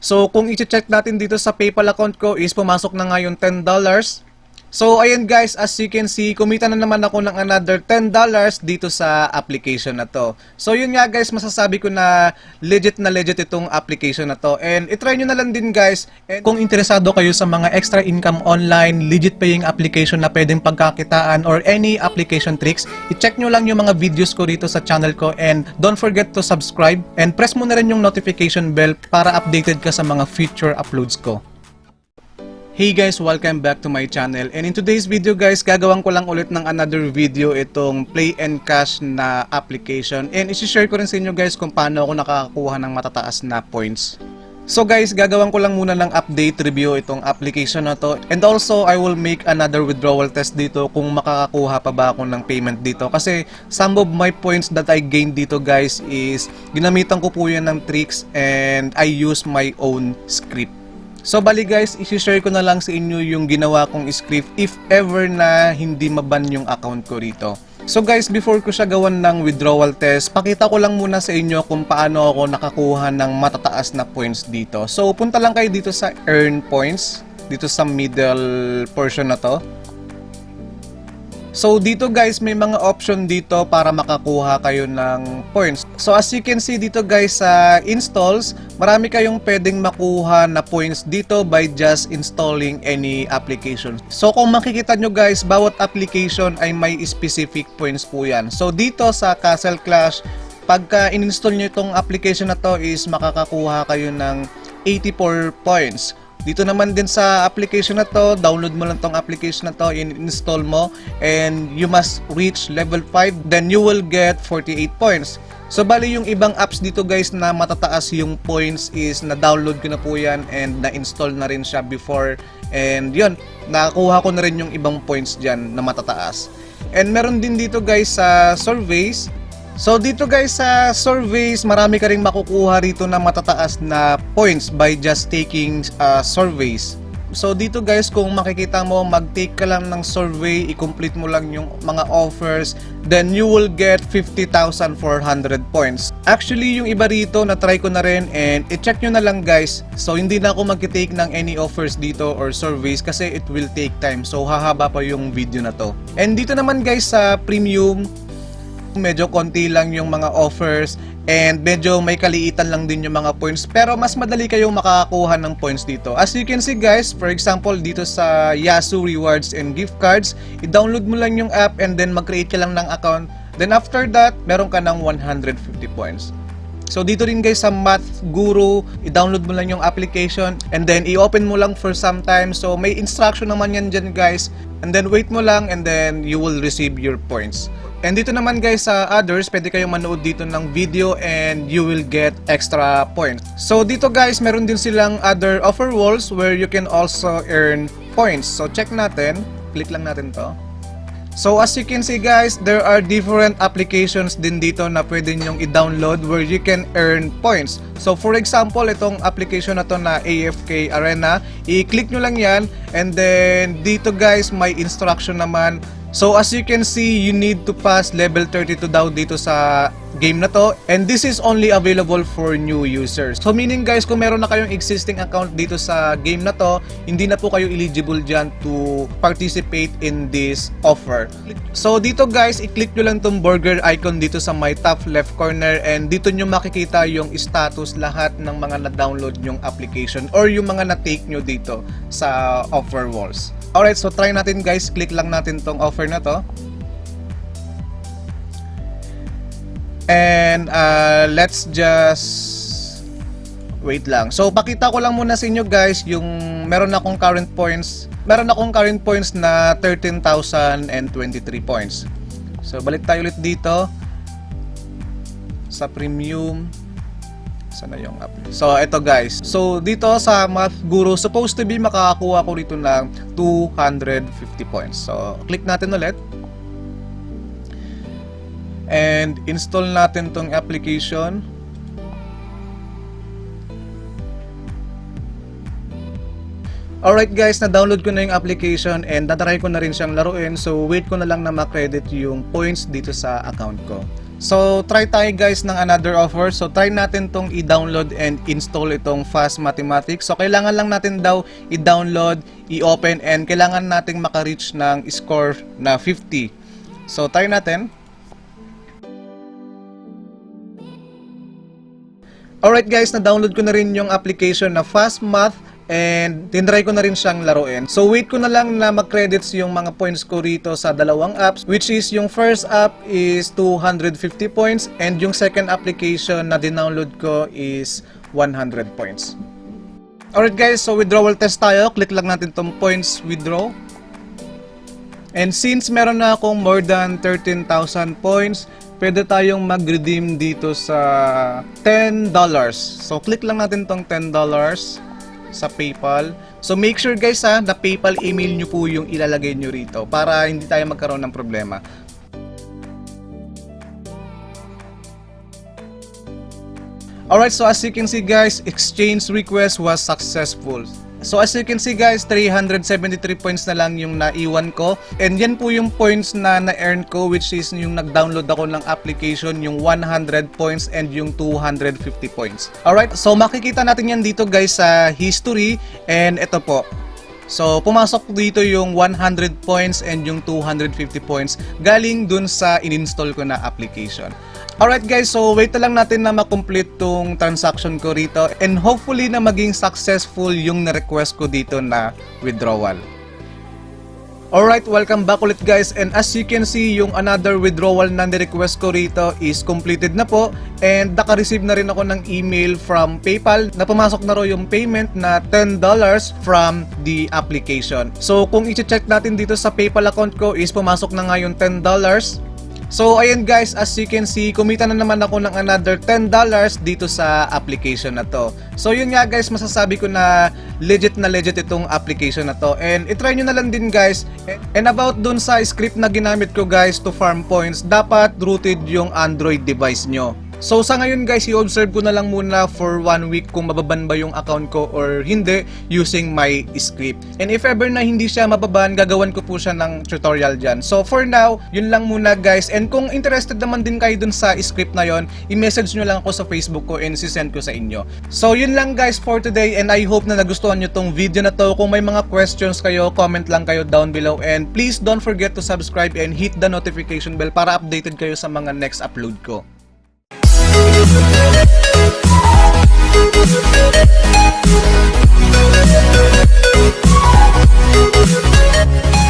So kung i-check natin dito sa PayPal account ko is pumasok na nga yung $10. So ayan guys, as you can see, kumita na naman ako ng another $10 dito sa application na to. So yun nga guys, masasabi ko na legit itong application na to. And itry nyo na lang din guys. And kung interesado kayo sa mga extra income online, legit paying application na pwedeng pagkakitaan or any application tricks, i-check nyo lang yung mga videos ko dito sa channel ko. And don't forget to subscribe and press mo na rin yung notification bell para updated ka sa mga future uploads ko. Hey guys, welcome back to my channel, and in today's video guys, gagawin ko lang ulit ng another video itong Play and Cash na application, and isi-share ko rin sa inyo guys kung paano ako nakakakuha ng matataas na points. So guys, gagawin ko lang muna ng update review itong application na to, and also I will make another withdrawal test dito kung makakakuha pa ba ako ng payment dito, kasi some of my points that I gained dito guys is ginamitan ko po yan ng tricks and I use my own script. So bali guys, i-share ko na lang sa inyo yung ginawa kong script if ever na hindi maban yung account ko rito. So guys, before ko siya gawan ng withdrawal test, pakita ko lang muna sa inyo kung paano ako nakakuha ng matataas na points dito. So punta lang kayo dito sa earn points, dito sa middle portion na to. So dito guys, may mga option dito para makakuha kayo ng points. So as you can see dito guys sa installs, marami kayong pwedeng makuha na points dito by just installing any application. So kung makikita nyo guys, bawat application ay may specific points po yan. So dito sa Castle Clash, pagka in-install nyo itong application na to is makakakuha kayo ng 84 points. Dito naman din sa application na to, download mo lang tong application na to, install mo, and you must reach level 5, then you will get 48 points. So bali yung ibang apps dito guys na matataas yung points is na-download ko na po yan and na-install na rin siya before, and yun, nakakuha ko na rin yung ibang points dyan na matataas. And meron din dito guys sa surveys. So dito guys sa surveys, marami ka ring makukuha rito na matataas na points by just taking surveys. So dito guys, kung makikita mo, mag-take ka lang ng survey, i-complete mo lang yung mga offers, then you will get 50,400 points. Actually, yung iba rito, na-try ko na rin and i-check nyo na lang guys. So hindi na ako mag-take ng any offers dito or surveys kasi it will take time. So hahaba pa yung video na to. And dito naman guys sa premium, medyo konti lang yung mga offers and medyo may kaliitan lang din yung mga points, pero mas madali kayong makakakuha ng points dito. As you can see guys, for example dito sa Yahoo Rewards and Gift Cards, i-download mo lang yung app and then mag-create ka lang ng account, then after that meron ka ng 150 points. So dito rin guys sa Math Guru, i-download mo lang yung application and then i-open mo lang for some time. So may instruction naman yan dyan guys, and then wait mo lang and then you will receive your points. And dito naman guys sa others, pwede kayong manood dito ng video and you will get extra points. So dito guys, meron din silang other offer walls where you can also earn points. So check natin, click lang natin to. So as you can see guys, there are different applications din dito na pwede nyong i-download where you can earn points. So for example, itong application na to na AFK Arena, i-click nyo lang yan and then dito guys may instruction naman. So as you can see, you need to pass level 32 daw dito sa game na to, and this is only available for new users. So meaning guys, kung meron na kayong existing account dito sa game na to, hindi na po kayo eligible dyan to participate in this offer. So dito guys, i-click nyo lang tong burger icon dito sa my top left corner and dito nyo makikita yung status lahat ng mga na-download nyong application or yung mga na-take nyo dito sa offer walls. Alright, so try natin guys, click lang natin tong offer na to. And let's just wait lang. So pakita ko lang muna sa inyo guys yung meron akong current points. Meron akong current points na 13,023 points. So balik tayo ulit dito sa premium. Sana yung app. So ito guys. So dito sa Math Guru, supposed to be makakakuha ko rito ng 250 points. So click natin ulit. And install natin tong application. Alright guys, na-download ko na yung application and natry ko na rin siyang laruin. So wait ko na lang na ma-credit yung points dito sa account ko. So, try tayo guys ng another offer. So, try natin tong i-download and install itong Fast Mathematics. So, kailangan lang natin daw i-download, i-open, and kailangan nating maka-reach ng score na 50. So, try natin. Alright guys, na-download ko na rin yung application na Fast Math and tinry ko na rin siyang laruin. So wait ko na lang na mag-credits yung mga points ko rito sa dalawang apps, which is yung first app is 250 points and yung second application na dinownload ko is 100 points. Alright guys, so withdrawal test tayo. Click lang natin tong points withdraw. And since meron na akong more than 13,000 points, pwede tayong mag-redeem dito sa $10. So click lang natin tong $10 sa PayPal. So make sure guys na PayPal email nyo po yung ilalagay nyo rito para hindi tayo magkaroon ng problema. Alright, so as you can see guys, exchange request was successful. So as you can see guys, 373 points na lang yung naiwan ko. And yan po yung points na na-earn ko, which is yung nag-download ako ng application, yung 100 points and yung 250 points. Alright, so makikita natin yan dito guys sa history. And ito po. So pumasok dito yung 100 points and yung 250 points galing dun sa in-install ko na application. Alright guys, so wait na lang natin na makomplete tong transaction ko rito and hopefully na maging successful yung na-request ko dito na withdrawal. Alright, welcome back ulit guys, and as you can see, yung another withdrawal na ni-request ko rito is completed na po and naka-receive na rin ako ng email from PayPal na pumasok na raw yung payment na $10 from the application. So kung i-check natin dito sa PayPal account ko is pumasok na nga yung $10. So ayan guys, as you can see, kumita na naman ako ng another $10 dito sa application na to. So yun nga guys, masasabi ko na legit itong application na to. And itry nyo na lang din guys. And about dun sa script na ginamit ko guys to farm points, dapat rooted yung Android device nyo. So sa ngayon guys, i-observe ko na lang muna for 1 week kung mababan ba yung account ko or hindi using my script. And if ever na hindi siya mababan, gagawan ko po siya ng tutorial dyan. So for now, yun lang muna guys. And kung interested naman din kayo dun sa script na yon, i-message nyo lang ako sa Facebook ko and sisend ko sa inyo. So yun lang guys for today, and I hope na nagustuhan nyo tong video na to. Kung may mga questions kayo, comment lang kayo down below. And please don't forget to subscribe and hit the notification bell para updated kayo sa mga next upload ko. We'll be right back.